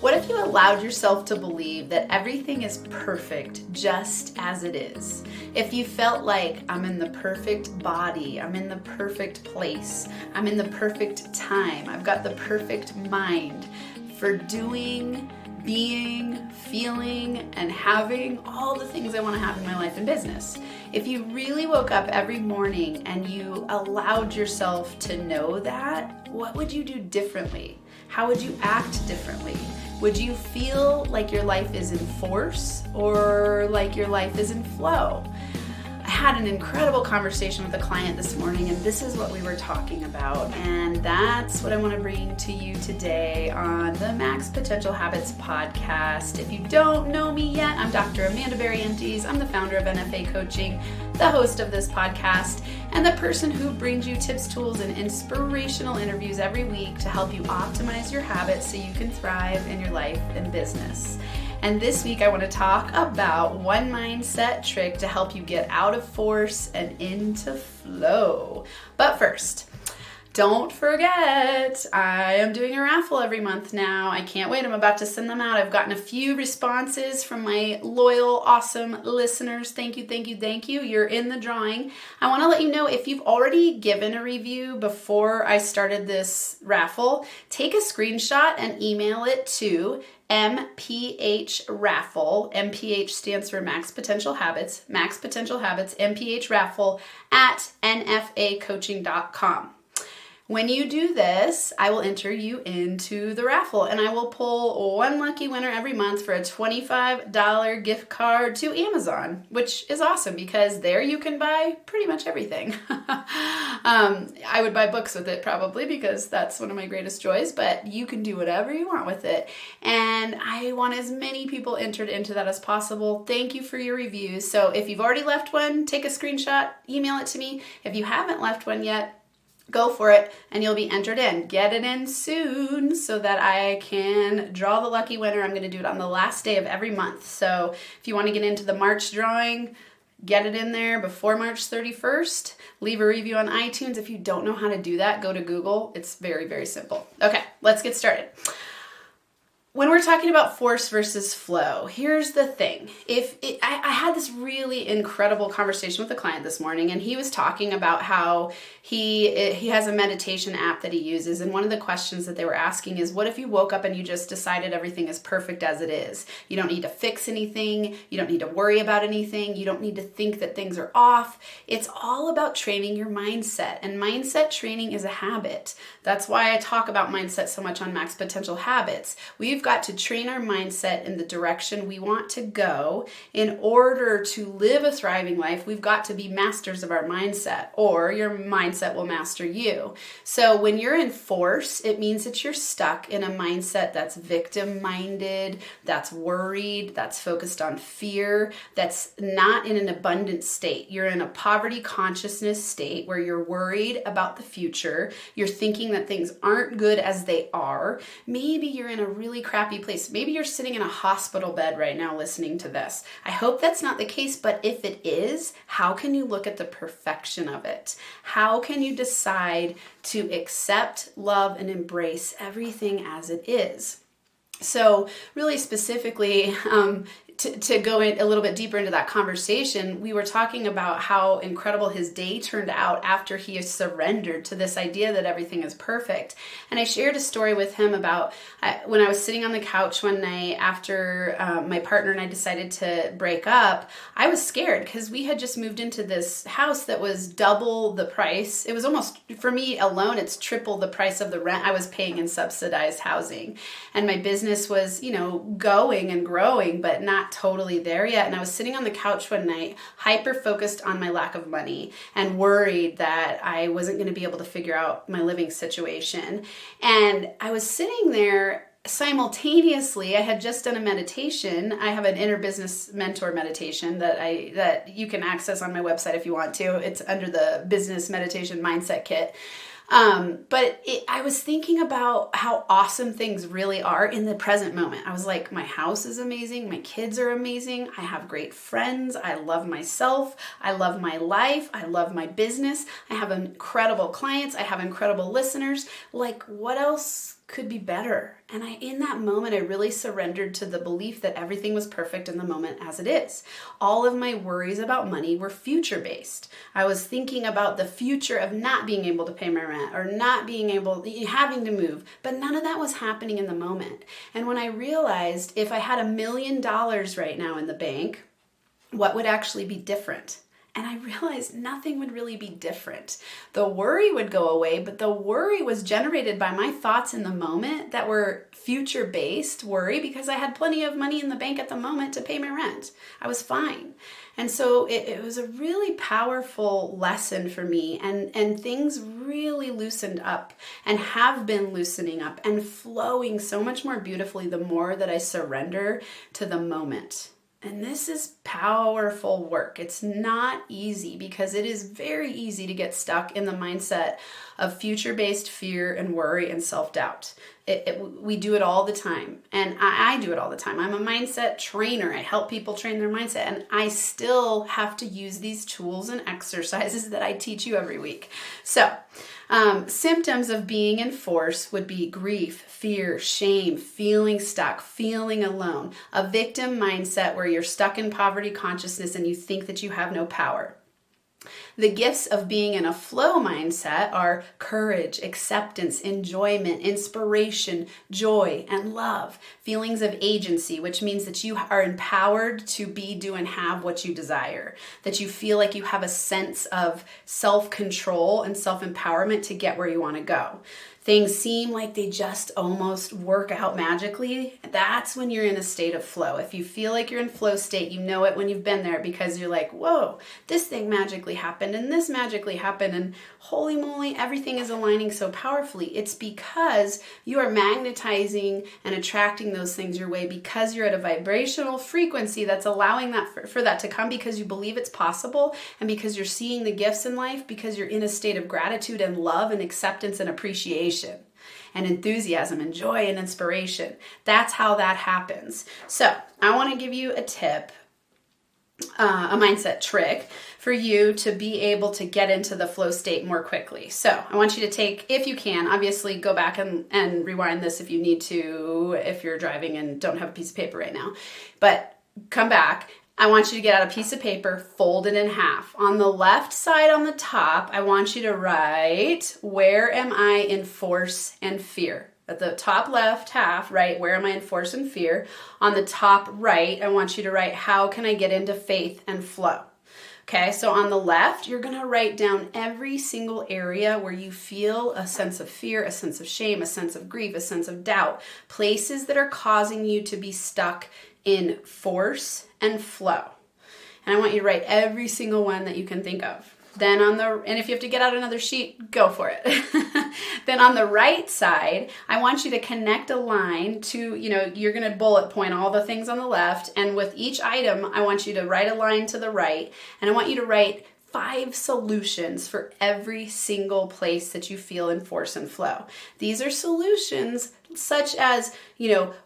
What if you allowed yourself to believe that everything is perfect just as it is? If you felt like I'm in the perfect body, I'm in the perfect place, I'm in the perfect time, I've got the perfect mind for doing, being, feeling, and having all the things I want to have in my life and business. If you really woke up every morning and you allowed yourself to know that, what would you do differently? How would you act differently? Would you feel like your life is in force or like your life is in flow? I had an incredible conversation with a client this morning, and this is what we were talking about, and that's what I want to bring to you today on the Max Potential Habits podcast. If you don't know me yet, I'm Dr. Amanda Barrientos. I'm the founder of NFA Coaching, the host of this podcast, and the person who brings you tips, tools, and inspirational interviews every week to help you optimize your habits so you can thrive in your life and business. And this week I want to talk about one mindset trick to help you get out of force and into flow. But first, don't forget, I am doing a raffle every month now. I can't wait. I'm about to send them out. I've gotten a few responses from my loyal, awesome listeners. Thank you, thank you, thank you. You're in the drawing. I want to let you know, if you've already given a review before I started this raffle, take a screenshot and email it to MPH Raffle. MPH stands for Max Potential Habits. Max Potential Habits, MPH Raffle at nfacoaching.com. When you do this, I will enter you into the raffle, and I will pull one lucky winner every month for a $25 gift card to Amazon, which is awesome because there you can buy pretty much everything. I would buy books with it probably because that's one of my greatest joys, but you can do whatever you want with it. And I want as many people entered into that as possible. Thank you for your reviews. So if you've already left one, take a screenshot, email it to me. If you haven't left one yet, go for it, and you'll be entered in. Get it in soon so that I can draw the lucky winner. I'm going to do it on the last day of every month. So if you want to get into the March drawing, get it in there before March 31st. Leave a review on iTunes. If you don't know how to do that, go to Google. It's very, very simple. Okay, let's get started. When we're talking about force versus flow, here's the thing. I had this really incredible conversation with a client this morning, and he was talking about how he has a meditation app that he uses, and one of the questions that they were asking is, what if you woke up and you just decided everything is perfect as it is? You don't need to fix anything. You don't need to worry about anything. You don't need to think that things are off. It's all about training your mindset, and mindset training is a habit. That's why I talk about mindset so much on Max Potential Habits. We've got to train our mindset in the direction we want to go. In order to live a thriving life, we've got to be masters of our mindset, or your mindset will master you. So when you're in force, it means that you're stuck in a mindset that's victim-minded, that's worried, that's focused on fear, that's not in an abundant state. You're in a poverty consciousness state where you're worried about the future. You're thinking that things aren't good as they are. Maybe you're in a really crappy place. Maybe you're sitting in a hospital bed right now listening to this. I hope that's not the case, but if it is, how can you look at the perfection of it? How can you decide to accept, love, and embrace everything as it is? So really specifically, to go in a little bit deeper into that conversation, we were talking about how incredible his day turned out after he surrendered to this idea that everything is perfect. And I shared a story with him about when I was sitting on the couch one night after my partner and I decided to break up. I was scared because we had just moved into this house that was double the price. It was almost, for me alone, it's triple the price of the rent I was paying in subsidized housing. And my business was, going and growing, but not totally there yet. And I was sitting on the couch one night, hyper focused on my lack of money and worried that I wasn't going to be able to figure out my living situation. And I was sitting there simultaneously. I had just done a meditation. I have an inner business mentor meditation that you can access on my website if you want to. It's under the business meditation mindset kit. I was thinking about how awesome things really are in the present moment. I was like, my house is amazing. My kids are amazing. I have great friends. I love myself. I love my life. I love my business. I have incredible clients. I have incredible listeners. Like, what else could be better. And in that moment, I really surrendered to the belief that everything was perfect in the moment as it is. All of my worries about money were future-based. I was thinking about the future of not being able to pay my rent or not being able, having to move, but none of that was happening in the moment. And when I realized if I had $1 million right now in the bank, what would actually be different? And I realized nothing would really be different. The worry would go away, but the worry was generated by my thoughts in the moment that were future-based worry because I had plenty of money in the bank at the moment to pay my rent. I was fine. And so it was a really powerful lesson for me, and things really loosened up and have been loosening up and flowing so much more beautifully the more that I surrender to the moment. And this is powerful work. It's not easy because it is very easy to get stuck in the mindset of future-based fear and worry and self-doubt. We do it all the time. And I do it all the time. I'm a mindset trainer. I help people train their mindset. And I still have to use these tools and exercises that I teach you every week. So, symptoms of being in force would be grief, fear, shame, feeling stuck, feeling alone, a victim mindset where you're stuck in poverty consciousness and you think that you have no power. The gifts of being in a flow mindset are courage, acceptance, enjoyment, inspiration, joy, and love. Feelings of agency, which means that you are empowered to be, do, and have what you desire. That you feel like you have a sense of self-control and self-empowerment to get where you want to go. Things seem like they just almost work out magically. That's when you're in a state of flow. If you feel like you're in flow state, you know it when you've been there because you're like, whoa, this thing magically happened and this magically happened and holy moly, everything is aligning so powerfully. It's because you are magnetizing and attracting those things your way because you're at a vibrational frequency that's allowing that for that to come because you believe it's possible and because you're seeing the gifts in life because you're in a state of gratitude and love and acceptance and appreciation and enthusiasm and joy and inspiration. That's how that happens. So I want to give you a tip, a mindset trick for you to be able to get into the flow state more quickly. So I want you to take, if you can, obviously go back and rewind this if you need to, if you're driving and don't have a piece of paper right now, but come back. I want you to get out a piece of paper, fold it in half. On the left side on the top, I want you to write, where am I in force and fear? At the top left half, right, where am I in force and fear? On the top right, I want you to write, how can I get into faith and flow? Okay, so on the left, you're going to write down every single area where you feel a sense of fear, a sense of shame, a sense of grief, a sense of doubt, places that are causing you to be stuck in force and flow. And I want you to write every single one that you can think of. Then and if you have to get out another sheet, go for it. Then on the right side, I want you to connect a line to, you're going to bullet point all the things on the left. And with each item, I want you to write a line to the right. And I want you to write 5 solutions for every single place that you feel in force and flow. These are solutions such as,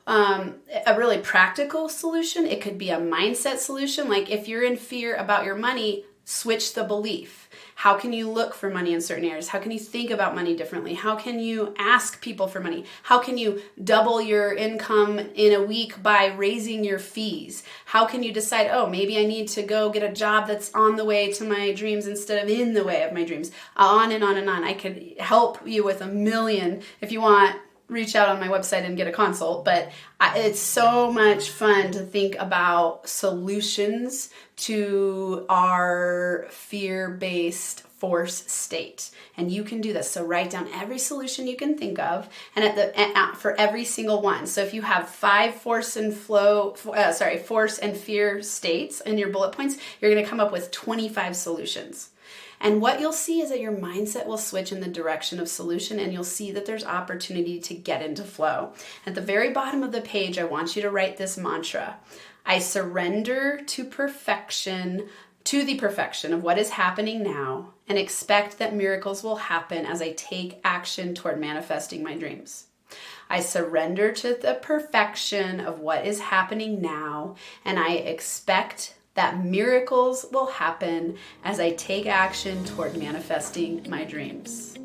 a really practical solution. It could be a mindset solution. Like if you're in fear about your money, switch the belief. How can you look for money in certain areas? How can you think about money differently? How can you ask people for money? How can you double your income in a week by raising your fees? How can you decide, maybe I need to go get a job that's on the way to my dreams instead of in the way of my dreams? On and on and on. I could help you with a million. If you want, reach out on my website and get a consult, but it's so much fun to think about solutions to our fear-based force state. And you can do this. So write down every solution you can think of and for every single one. So if you have 5 force and fear states in your bullet points, you're going to come up with 25 solutions. And what you'll see is that your mindset will switch in the direction of solution, and you'll see that there's opportunity to get into flow. At the very bottom of the page, I want you to write this mantra. I surrender to the perfection of what is happening now and expect that miracles will happen as I take action toward manifesting my dreams. I surrender to the perfection of what is happening now and I expect that miracles will happen as I take action toward manifesting my dreams.